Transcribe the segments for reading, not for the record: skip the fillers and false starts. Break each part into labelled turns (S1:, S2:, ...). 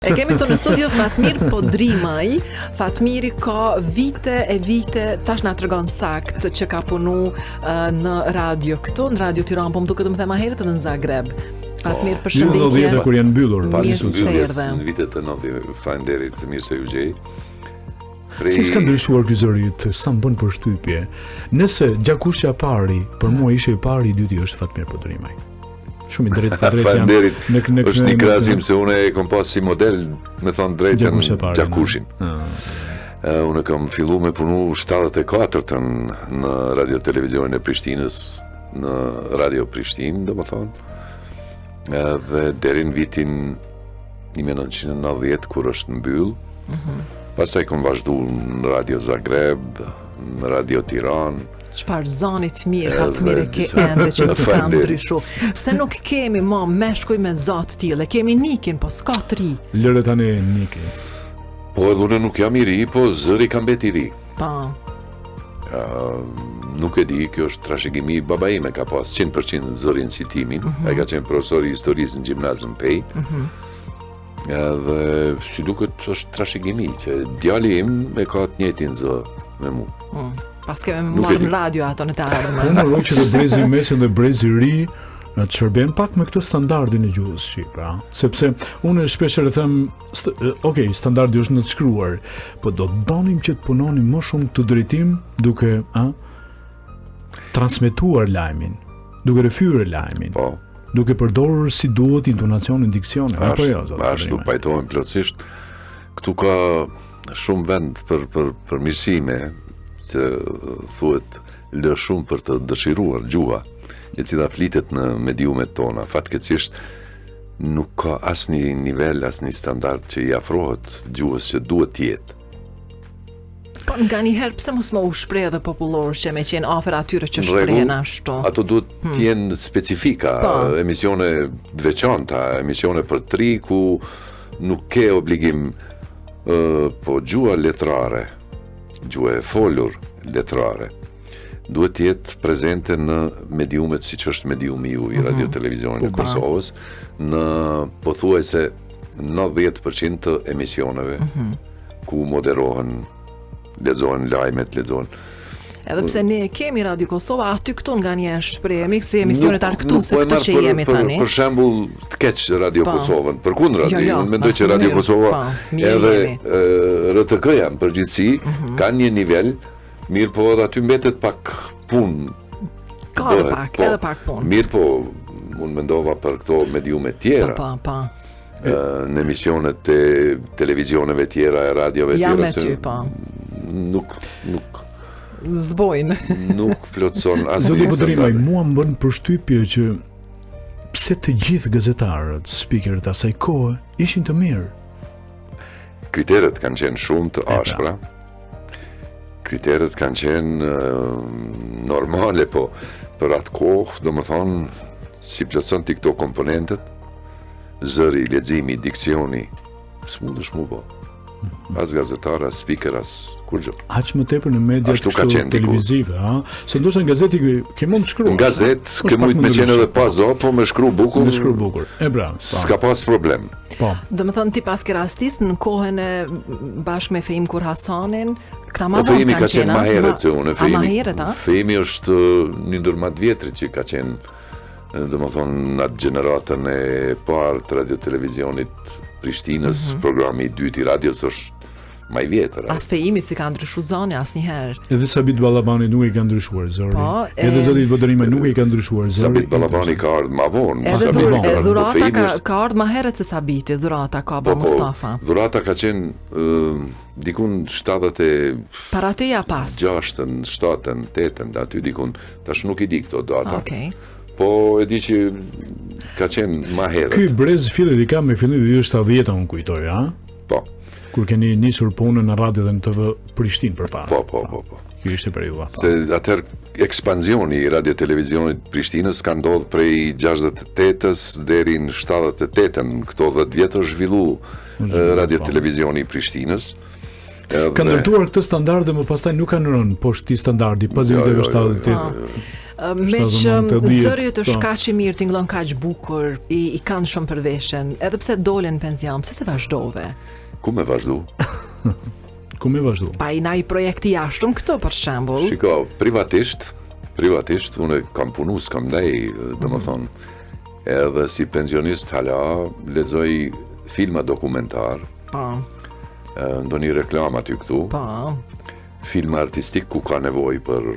S1: E kemi të në studio Fatmir Podrimaj. Fatmiri ka vite e vite, tash na tregon sakt që ka punu në radio këtu, në Radio Tiranë, po më duket më thema herët edhe në Zagreb. Fatmir, përshëndetje.
S2: Jo, kur janë mbyllur.
S3: Pas mbylljes në vitet e 90, faleminderit, mirë se u gjej.
S2: Si s'ka ndryshuar ky zërit, sa më bën përshtypje. Nëse Gjakushja pari, për mua ishte i pari, i dyti është Fatmir Podrimaj. Shumë i drejtë për drejtë jam.
S3: Është një krahasim se unë e kom pas si model, me thonë drejtën Gjakushin. Unë kam fillu me punu 74-ën në radio televizionin e Prishtinës, në Radio Prishtinë, do më thonë. Dhe deri në vitin 1990 kur është mbyll. Pastaj kam vazhdu në Radio Zagreb, në Radio Tiranë.
S1: Çfarë zonit mirë, Fatmir, ke ende që nuk ka ndryshu. Se nuk kemi ma meshkuj me zot tjile, kemi Nikin, po s'ka të ri.
S2: Lëre tani Niki.
S3: Po edhe unë nuk jam i ri, po zëri kam bet i ri.
S1: Pa.
S3: Nuk e di, kjo është trashëgimi, baba ime ka pas 100% zërin si timin, ai ka qenë profesor i historisë në gjimnazën Pej. Edhe si duket është trashëgimi, që djali im e ka të njëjtin zë me mu.
S1: Pas kemi marrë në radio ato në të ardhme.
S2: Unë rroj që dhe brezi mesin dhe brezi ri të shërben pak me këtë standardin e gjuhës shqipe, sepse unë shpeshherë e them, okay, standardi është në të shkruar, po do të donim që të punonim më shumë këtë drejtim duke transmetuar lajmin, duke rrëfyer lajmin.
S3: Po.
S2: Duke përdorur si duhet intonacionin, diksionin, apo jo?
S3: Ashtu pajtohem plotësisht. Këtu ka shumë vend për mirësime, që thuhet lë shumë për të dëshiruar gjuha, e cila flitet në mediumet tona. Fatkeqësisht nuk ka asnjë nivel, asnjë standard që i afrohet gjuhës që duhet të jetë.
S1: Po nga njëherë pse mos më u shpreh edhe popullor që me qenë afër atyre që shprehen ashtu.
S3: Ato duhet të jenë specifika, emisione të veçanta, emisione për tri ku nuk ke obligim, po gjuha letrare, gjuha e folur letrare, duhet të jetë prezente në mediumet siç është mediumi ju i radio televizionit të Kosovës, në pothuajse 90% të emisioneve ku moderohen, lexohen lajmet,
S1: Edhe pse ne kemi Radio Kosova, aty këtu nga një shprehemi, si emisionet argëtuese këto që jemi tani.
S3: Për shembull, të keq Radio Kosovën, përkundër, unë mendoj që Radio Kosova edhe RTK-ja në përgjithësi kanë një nivel, mirë po edhe aty mbetet pak punë.
S1: Ka edhe pak punë.
S3: Mirë po, unë mendova për këto mediume tjera. Në emisionet e televizioneve tjera, e radiove tjera.
S1: Jam me ty, po.
S3: Nuk
S1: zbojnë.
S3: Nuk plotson asnjë.
S2: Zoti Podrimaj, mua më bën përshtypje që pse të gjithë gazetarët, speakerët asaj kohe ishin të mirë.
S3: Kriteret kanë qenë shumë të ashpra. Kriteret kanë qenë normale, po për atë kohë, domethënë, si plotson ti këto komponentet, zëri, leximi, diksioni, s'mundesh mu po. As gazetar, as speaker, as kur gjë.
S2: Aq më tepër në mediat televizive, se ndoshta në gazeti ke mund të shkruash.
S3: Në gazet ke mund me qenë edhe pa zë, po me shkru bukur.
S2: Me shkru bukur. E bravo.
S3: S'ka pas problem.
S1: Po. Domethënë ti pas ke rastis në kohën e bashkë me Feim Kurhasanin, këta më vonë
S3: Feimi ka qenë më herët se unë. Feimi është një ndër më të vjetrit që ka qenë, domethënë në atë gjeneratën e parë të radio televizionit Prishtinës, programi i dytë i radios është më i vjetër.
S1: As Feimit si ka ndryshuar zoni asnjëherë.
S2: Edhe Sabit Ballabani nuk i ka ndryshuar zëri. Edhe zoti Podrimaj nuk i ka ndryshuar zëri.
S3: Sabit Ballabani ka ardhur më vonë.
S1: Edhe dhurata ka ardhur më herët se Sabiti, dhurata ka ba Mustafa.
S3: Dhurata ka qenë dikun 70 e
S1: para teja pas.
S3: 6-ën, 7-ën, 8-ën, aty dikun, tash nuk i di këto data.
S1: Okej.
S3: Po e di që ka qenë më herët.
S2: Ky brez fillet i ka me fillim të 70-ta, unë kujtoj,
S3: Po.
S2: Kur keni nisur punën në radio dhe në TV Prishtinë përpara.
S3: Po.
S2: Kjo ishte periudha.
S3: Se atëherë ekspansioni i radio televizionit Prishtinës ka ndodhur prej 68-s deri në 78-ën, këto 10 vjet është zhvillu radio televizioni i Prishtinës.
S2: Ka ndërtuar këtë standard dhe më pastaj nuk kanë rënë poshtë këtij standardi pas viteve 78.
S1: Me që
S2: 70,
S1: zëri të shkaq i mirë, tingëllon kaq bukur, i kanë shumë për veshën, edhe pse dolen në penzion, pse se vazhdove?
S3: Ku me vazhdu?
S2: Ku me vazhdu?
S1: Pa i naj projekti jashtëm këto për shembull.
S3: Shiko, privatisht, unë kam punu, s'kam nej, domethënë, edhe si pensionist hala lexoj filma dokumentar,
S1: Po,
S3: ndonjë reklam aty këtu,
S1: po.
S3: film artistik ku ka nevojë për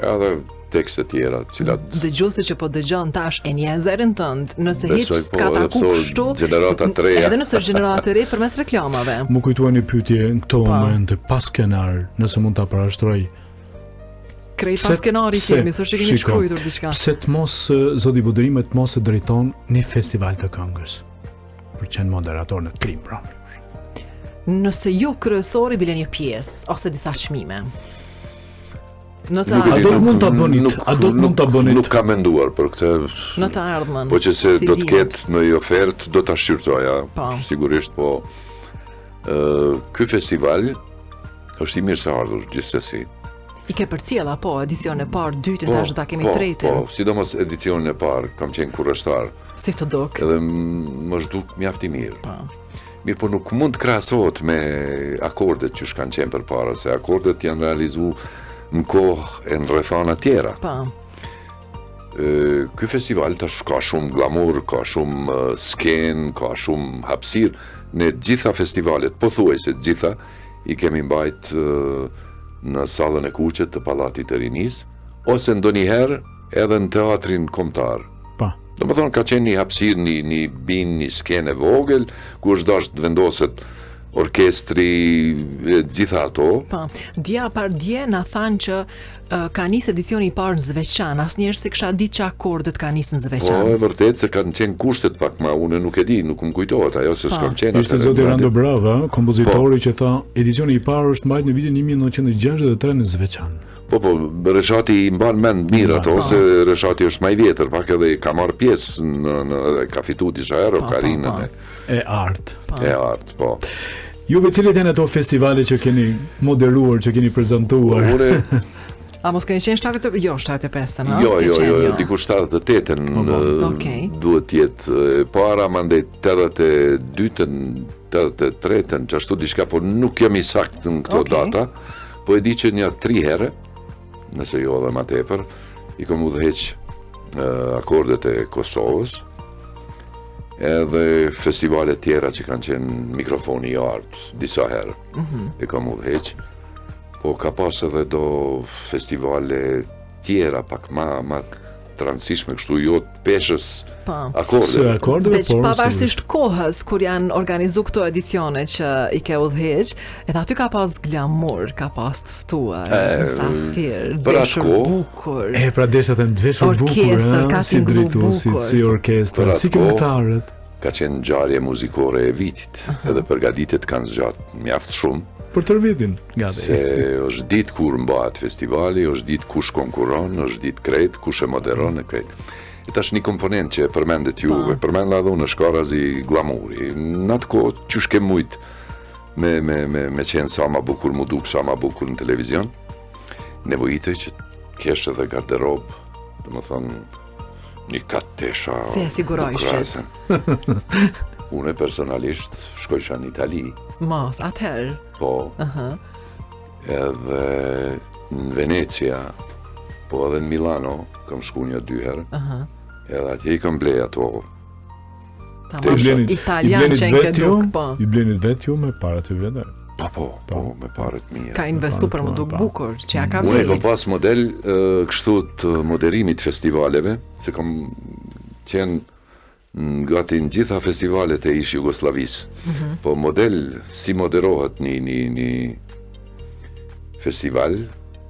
S3: edhe tekste tjera, cilat
S1: Dëgjuesi që po dëgjon tash e një zërin tënd, nëse hiç
S3: Besoj,
S1: s'ka
S3: po,
S1: taku
S3: edhe pse
S1: kështu,
S3: gjenerata të reja.
S1: edhe nëse është gjenerata të re përmes reklamave.
S2: Mu kujtuar një pyetje në këto
S1: Pa.
S2: momente pas skenar, nëse mund ta parashtroj.
S1: Krejt pas skenarit jemi, s'është që kemi
S2: shiko,
S1: shkruar diçka.
S2: Pse të mos zoti Bodrimi të mos e drejton një festival të këngës? Për qenë moderator në Trim, pra.
S1: Nëse ju kryesori bile një pjesë ose disa çmime. Në të
S3: Nuk e
S2: A
S3: di,
S2: do të
S1: ardhmen,
S2: mund ta bënit? A do të mund ta bënit?
S3: Nuk kam menduar për këtë.
S1: në të ardhmen.
S3: Po që se
S1: si
S3: do të
S1: dihet.
S3: ketë në ofertë, do ta shqyrtoja.
S1: Po.
S3: Sigurisht, po. Ky festival është i mirë se ardhur gjithsesi.
S1: I ke përcjella, po, edicion e parë, dytin, tash do ta kemi tretin.
S3: Po, sidomos edicionin e parë, kam qenë kurreshtar,
S1: Si të duk.
S3: edhe më zhduk mjaft i mirë.
S1: Po.
S3: Mirë, po nuk mund të krahasohet me akordet që kanë qenë përpara, se akordet janë realizuar në kohë e në rrethana tjera.
S1: Po.
S3: Ky festival tash ka shumë glamour, ka shumë sken, ka shumë hapësirë. Ne gjitha festivalet, pothuajse të gjitha, i kemi mbajt në sallën e kuqet të Pallatit të Rinisë, ose ndonjëherë edhe në teatrin kombëtar.
S2: Pa.
S3: Do më thonë, ka qenë një hapësirë, një skenë e vogël, ku është dash të vendoset orkestri, gjitha ato.
S1: Po, dja par dje na thanë që ka nis edicioni i parë në Zveçan, asnjëherë se kisha ditë që akordet ka nis në
S3: Po,
S1: Zveçan.
S3: e vërtet se kanë qenë kushtet pak ma, unë nuk e di, nuk më kujtohet ajo se s'kam qenë.
S2: Ishte
S3: atëherë
S2: zoti
S3: në
S2: Rando
S3: radio.
S2: Brava, kompozitori që tha edicioni i parë është mbajtur në vitin 1963 në Zveçan.
S3: Po, Reshati i mban mend mirë ato, se Reshati është më i vjetër, pak edhe ka marrë pjesë në ka fituar disa herë Karinën
S2: E art.
S3: e art, po.
S2: Juve cilit janë ato festivale që keni moderuar, që keni prezantuar?
S3: Unë
S1: A mos keni qenë 75-ën, a?
S3: jo,
S1: S'ke qenë,
S3: diku 78-ën
S1: Okej.
S3: duhet të jetë para, mandej 82-ën, 83-ën, që ashtu diçka, po nuk jam i saktë në këto
S1: Okej.
S3: data, po e di që një 3 herë, nëse jo edhe më tepër, i kam udhëheq akordet e Kosovës, edhe festivale tjera që kanë qenë mikrofoni i artë disa herë. E kam udhëheq. Po ka pas edhe do festivale tjera pak ma të rëndësishme kështu, jo të peshës
S1: Po.
S2: Se
S3: akorde.
S2: akordeve,
S1: Veç
S2: por
S1: pavarësisht kohës kur janë organizu këto edicione që i ke udhëheq, edhe aty ka pas glamour, ka pas të ftuar, mysafir,
S3: për atë
S1: veshur
S3: kohë,
S1: bukur.
S2: pra deshat e ndveshur bukur,
S1: Orkestër, ka
S2: si
S1: tingullu
S2: drejtuesit,
S1: bukur.
S2: si orkestër,
S3: Për atë
S2: si
S3: kohë,
S2: këngëtarët.
S3: Ka qenë ngjarje muzikore e vitit, edhe përgatitet kanë zgjatë mjaft shumë,
S2: Për tër vitin, gati.
S3: se është ditë kur mbahet festivali, është ditë kush konkuron, është ditë krejt, kush e moderon e krejt. E tash një komponent që e përmendet juve, përmendla edhe unë, është ka razi glamuri. Në atë kohë, qysh ke mujt me qenë sa ma bukur, mu duk sa ma bukur në televizion, nevojitej që kesh edhe garderob, dhe më thonë, një katë tesha.
S1: Si e sigurojshit?
S3: bukurase. Unë personalisht shkojsha në Itali,
S1: Mos, atëherë.
S3: po, edhe në Venecia, po edhe në Milano, kam shku një 2 herë, edhe atje i kam blej ato.
S1: Tamam,
S3: I
S1: italian që në këtë duk, po.
S2: I blenit vet ju me parat e vjetër.
S3: Po, me paret mia.
S1: Ka investu për më duk bukur, që ja ka
S3: Unë e kam
S1: vlerë.
S3: pas model kështu të moderimit festivaleve, se kam qenë gati në gjitha festivalet e ish Jugosllavisë. Po model si moderohet një festival,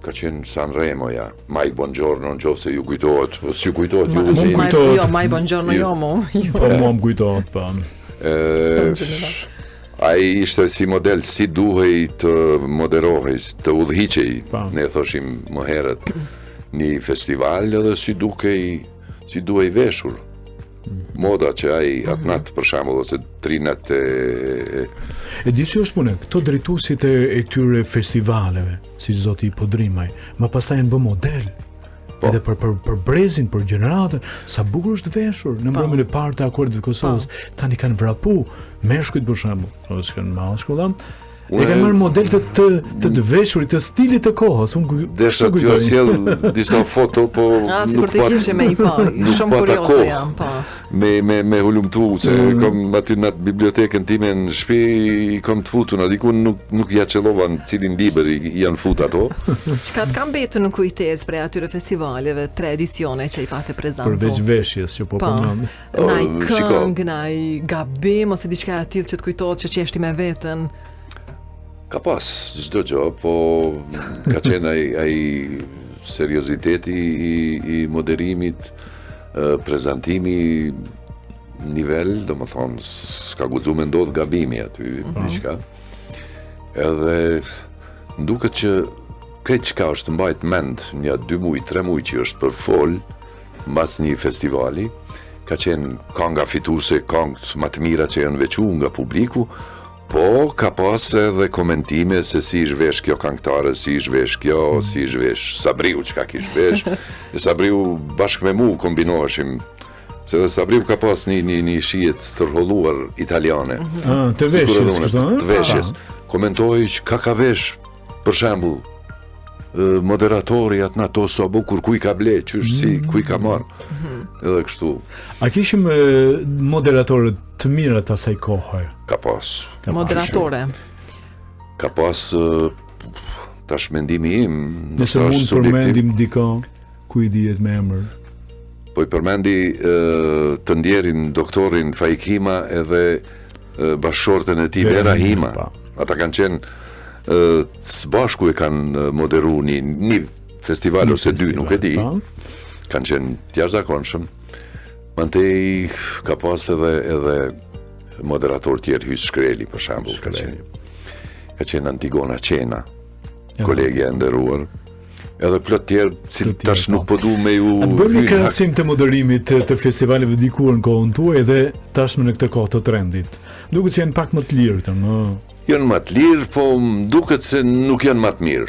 S3: ka qenë Sanremo, ja. Maj Buongiorno, në qoftë se ju kujtohet, po si ju kujtohet ju si
S2: kujtohet.
S1: Jo, maj buongiorno, jo mu.
S2: Po mua më kujtohet, po.
S3: ai ishte si model, si duhej të moderohej, të udhëhiqej,
S2: Pa.
S3: ne thoshim më herët, një festival edhe si duhej veshur. Moda që ai atë natë për shembull, ose trinat
S2: E di si është punë, këto drejtuesit e këtyre festivaleve, si zoti Podrimaj, ma pastaj janë bë model. Edhe për brezin, për gjeneratën, sa bukur është veshur në mbrëmjen e parë të akordit të Kosovës. Tani kanë vrapu meshkujt për shembull, ose kanë mashkull. E kanë marrë model të veshurit, të stilit të kohës.
S3: Desha t'ju sjell disa foto, po
S1: nuk pa me i pa. Shumë kurioze jam, po.
S3: Me hulumtu, se kom aty në bibliotekën time në shtëpi, kam të futur, diku nuk ja qellova në cilin libër janë fut ato.
S1: Çka të kam betur në kujtesë për atyre festivaleve, 3 edicione që i pate prezantu.
S2: Përveç veshjes që po përmend.
S1: Nai këngë, nai gabim ose diçka e tillë që të kujtohet që qeshti me veten.
S3: Ka pas çdo gjë, po ka qenë ai serioziteti i moderimit, prezantimi nivel, domethënë s'ka guxuar me ndodh gabimi aty diçka. Edhe duket që këtë çka është mbajt mend një 2 muaj, 3 muaj që është për fol mbas një festivali, ka qenë kënga fituese, këngët më të mira që janë veçuar nga publiku. Po, ka pas edhe komentime se si zhvesh kjo këngëtare, si zhvesh kjo, si zhvesh Sabriu, çka kish vesh. E Sabriu bashkë me mu kombinoheshim. Se dhe Sabriu ka pas një shihet stërholluar italiane.
S2: Të veshjes, kështu,
S3: të veshjes. Komentoi që ka vesh, për shembull, moderatori atë në ato so bukur ku i ka ble, qysh si ku i ka marr. Edhe kështu.
S2: A kishim moderatorët të mirë të asaj kohe?
S3: Ka pas.
S1: Moderatore.
S3: Ka pas tash mendimi im,
S2: nëse mund përmendim dika ku i dihet me emër.
S3: Po i përmendi të ndjerin doktorin Fajkima edhe bashkëshorten e tij Vera Hima. Ata kanë qenë së bashku e kanë moderu një festival ose 2, nuk e di. Kanë qenë t'jashtëzakonshëm. Mantej ka pas edhe moderator tjerë, Hys Shkreli për shembull, ka qenë Antigona Qena, kolegja e nderuar. Edhe plot tjerë, si tash nuk po du me ju...
S2: Bëjmë një krahasim të moderimit të festivaleve dikuar në kohën tuaj dhe tashmë në këtë kohë të trendit. Duket se janë pak më të lirë këta,
S3: Janë më të lirë, po duket se nuk janë më të mirë.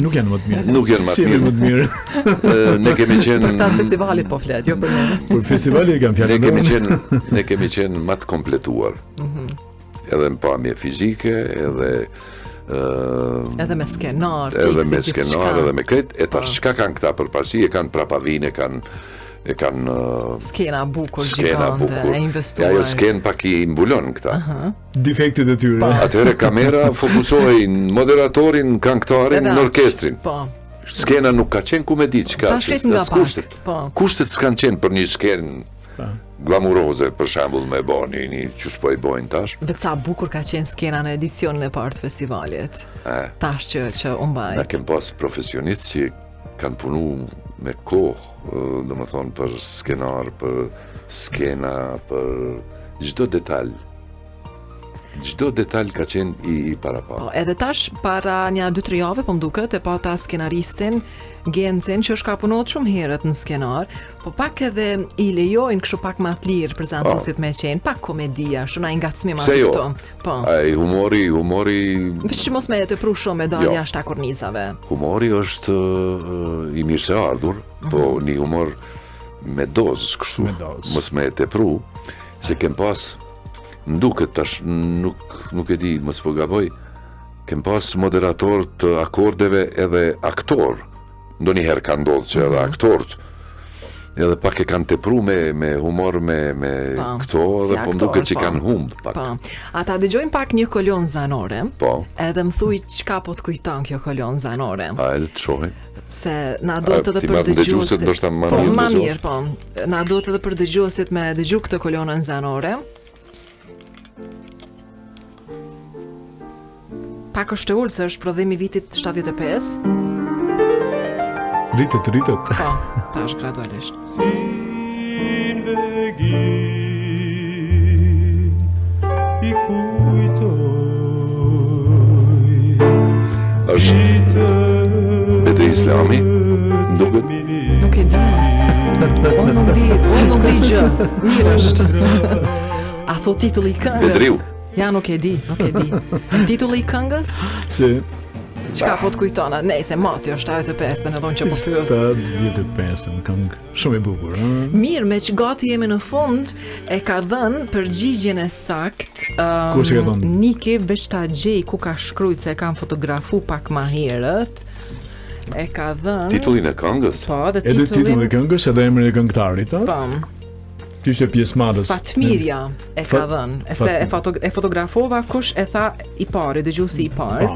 S2: Nuk janë më të mirë.
S3: Nuk janë më të mirë. Ne kemi qenë
S1: për këtë festivalit po flet, jo për ne.
S2: Për festivalin kanë fjalë.
S3: Ne kemi qenë më të kompletuar. Edhe në pamje fizike,
S1: edhe me skenar,
S3: edhe me këtë, e tash çka kanë këta përparësi, e kanë prapavinë, e kanë
S1: skena bukur gjigante, e investuar.
S3: Ajo skenë pak i mbulon këta.
S2: Defektet e tyre.
S3: Atëherë kamera fokusohej në moderatorin, këngëtarin, në orkestrin. Skena nuk ka qenë ku me di çka. Kushtet s'kan qenë për një skenë glamuroze, për shembull me bani një çush po i bojnë tash.
S1: Vetë sa bukur ka qenë skena në edicionin e parë të festivalit. Tash që u mbaj.
S3: Na kem pas profesionistë që kanë punu me kohë, domethënë për skenar, për skena, për çdo detaj. Çdo detaj ka qenë i parapara.
S1: Edhe tash para një 2-3 javë po m'duket e pa ta skenaristin Gencin që është ka punuar shumë herët në skenar, po pak edhe i lejojnë kështu pak më të lirë prezantuesit me qenë, pak komedia, shumë ai ngacmim aty këto. Po.
S3: Ai humori.
S1: Veç që mos me të pru shumë me dalë jashtë kornizave.
S3: Humori është i mirë se ardhur, po një humor me dozë kështu. Mos me të pru, se kem pas nduket tash nuk e di, mos po gaboj, kem pas moderator të akordeve edhe aktor. Ndonjëherë ka ndodhur që edhe aktorët edhe pak e kanë tepru me humor me këto dhe po nduket që kanë humb pak.
S1: Ata dëgjojnë pak një kolon zanore.
S3: Edhe
S1: më thuj çka po të kujton kjo kolon zanore.
S3: Edhe të shohim.
S1: Se na duhet edhe për dëgjuesit. Ma mirë, po. Na duhet edhe për dëgjuesit me dëgju këtë kolonën zanore. Pak është e ulë se është prodhimi vitit 75.
S2: Rritet.
S1: Po, tash gradualisht.
S3: Është Petri Islami, duket?
S1: Nuk e di. Unë nuk di gjë. Mirë është. A thot titulli i këngës?
S3: Petriu.
S1: Ja, nuk e di. Titulli i këngës?
S2: Si
S1: Çka po të kujtona? Nejse, mati është 85, në thonë që po pyes.
S2: 85 në këngë shumë e bukur.
S1: Mirë, me që gati jemi në fund, e ka dhënë përgjigjen e sakt.
S2: Kush e ka dhënë?
S1: Niki veç ta gjej ku ka shkruajt se e kam fotografu pak më herët. E ka dhënë
S3: Titullin e këngës?
S1: Po, dhe
S2: Edhe titullin e këngës edhe emrin e këngëtarit, a?
S1: Po.
S2: Kishte pjesëmarrës.
S1: Fatmirja e ka dhënë. E fotografova kush e tha i pari, dëgjuesi i parë.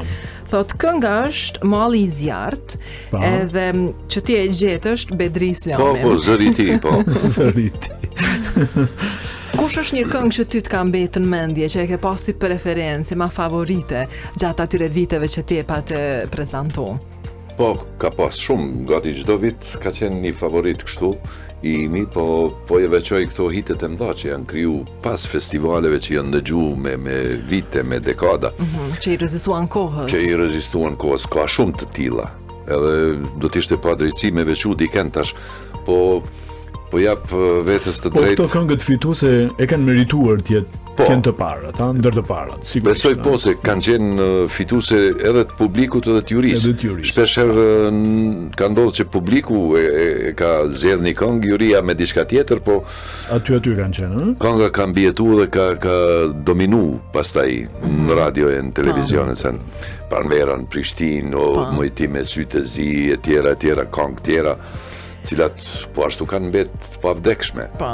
S1: Thot kënga është Malli i Zjarrt, edhe që ti e gjetë është Bedri Islami.
S3: Po, zëri ti, po.
S2: Zëri ti.
S1: Kush është një këngë që ty të ka mbetë në mendje, që e ke pasi preferencë, ma favorite gjatë atyre viteve që ti e pa të prezantu?
S3: Po, ka pas shumë, gati çdo vit ka qenë një favorit kështu i imi, po e veçoj këto hitet e mëdha që janë kriju pas festivaleve që janë ndëgju me vite, me dekada.
S1: Që i rezistuan kohës.
S3: Që i rezistuan kohës, ka shumë të tilla. Edhe do t'ishte pa drejtësi me veçu diken tash, po jap vetës të drejtë.
S2: Po këto këngët fituese e kanë merituar të jenë të parat, ndër të parat, sigurisht.
S3: Besoj po se kanë qenë fituese edhe të publikut edhe të jurisë. Shpeshherë ka ndodhur që publiku e ka zgjedhur një këngë, juria me diçka tjetër, po
S2: aty kanë qenë, ëh?
S3: Kënga ka mbietuar dhe ka dominu pastaj në radio e në televizion, se Parmera në Prishtinë, Mojtim e Sytë e Zi, e tjera, këngë tjera, cilat po ashtu kanë mbet pavdekshme.
S1: Po.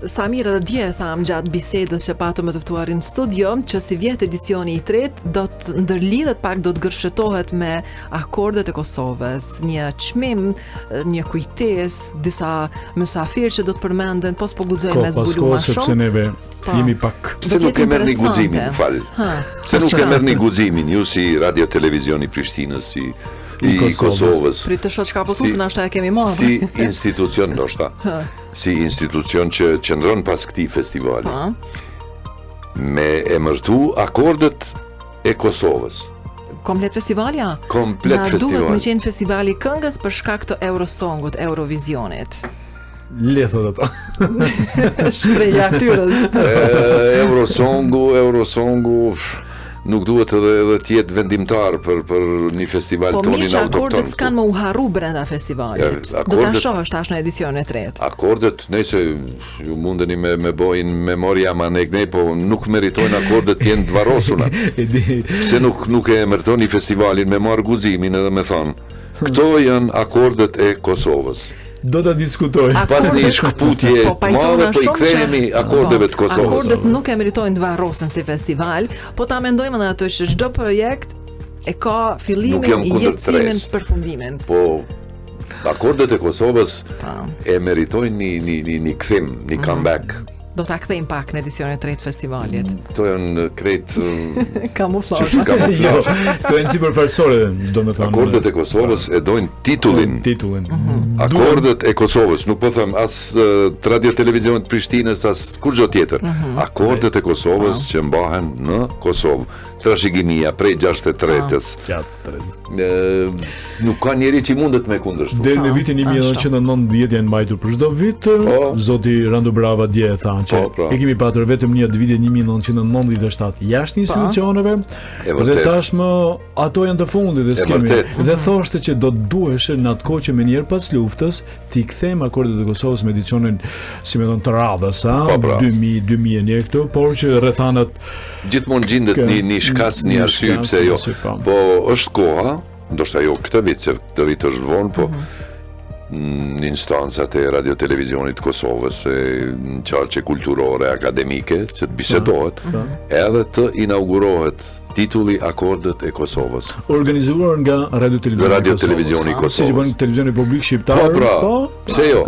S1: Samir, edhe dje tham gjatë bisedës që patëm me të ftuarin në studio, që si vjet edicioni i tretë do të ndërlidhet pak, do të gërshetohet me akordet e Kosovës, një çmim, një kujtesë, disa mysafirë që do të përmenden, po guxojnë me zbulu më shumë.
S2: Sepse neve jemi pak.
S3: Pse nuk e merrni guximin, fal. Pse nuk e merrni guximin ju si Radio Televizioni Prishtinës, si i Kosovës.
S1: Pritë të shoh çka po thosën, ashta e kemi marrë.
S3: Si institucion ndoshta. Si institucion që qëndron pas këtij festivali. Me emërtu akordet e Kosovës.
S1: Komplet festivali, ja?
S3: Komplet festivali.
S1: Duhet me qenë festivali këngës për shkak të Eurosongut, Eurovisionit.
S2: Le thot ato.
S1: Shprehja e fytyrës.
S3: Eurosongu nuk duhet edhe të jetë vendimtar për një festival tonin autokton.
S1: Po akordet s'kan më u harru brenda festivalit. Do ta shohësh tash në edicionin e tretë.
S3: Akordet, nëse ju mundeni me bojnë memoria manegne, po nuk meritojnë akordet të jenë të varrosura. Pse nuk e emërtoni festivalin me marr guximin edhe me thonë, këto janë akordet e Kosovës.
S2: Do ta diskutoj.
S3: Pas një shkputje të madhe, po i kthehemi akordeve të Kosovës.
S1: Akordet nuk e meritojnë të varrosen si festival, po ta mendojmë edhe atë që çdo projekt e ka fillimin, jetësimin, përfundimin.
S3: Po akordet e Kosovës e meritojnë një kthim, një comeback.
S1: Do ta kthejmë pak në edicionin e tretë festivalit.
S3: To janë krejt
S1: kamuflazh.
S2: Jo, to janë sipërfaqësore, domethënë.
S3: Akordet e Kosovës e dojnë titullin. Akordet e Kosovës, nuk po them as Radio Televizionit Prishtinës, as kurrë tjetër. Akordet e Kosovës që mbahen në Kosovë. Trashëgimia prej 63-s. Nuk ka njeri që mundet me kundërshtu.
S2: Deri në vitin 1990 janë mbajtur për çdo vit. Zoti Randu Brava dje tha që e kemi patur vetëm një vitin 1997 jashtë institucioneve. Dhe tashmë ato janë të fundit dhe skemi. Dhe thoshte që do të duhesh në atë kohë që më njëherë pas luftës ti kthejmë akordet e Kosovës me edicionin si më thon të radhës, 2001 këtu, por që rrethanat
S3: gjithmonë gjendet një shkas, një arsye pse jo. Po është koha, ndoshta jo këtë vit, se këtë vit është vonë, po në instancat e Radio Televizionit Kosovës, në qarqe kulturore, akademike, që të bisedohet, edhe të inaugurohet titulli Akordet e Kosovës.
S2: Organizuar nga Radio
S3: Televizioni Kosovës.
S2: Si që bën televizioni publik shqiptar.
S3: Pse jo?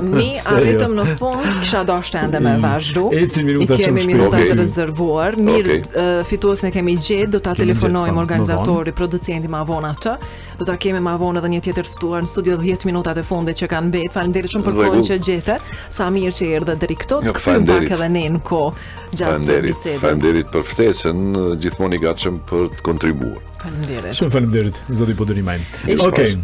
S1: Mi arritëm në fund, kisha dashur ende me vazhdu. I kemi minuta të rezervuar. Mirë, fituesin e kemi gjetë, do ta telefonojmë organizatori, producenti ma vonë atë. Do ta kemi ma vonë edhe një tjetër ftuar në studio 10 minutat e fundit që kanë mbetë. Faleminderit shumë për kohën që gjete. Samir që erdhe deri këtu, të kthym pak edhe ne në kohë gjatë bisedës.
S3: Faleminderit për ftesën, gjithmonë i gatshëm për të kontribuar.
S1: Faleminderit.
S2: Shumë faleminderit, zoti po dërimajmë. Okej.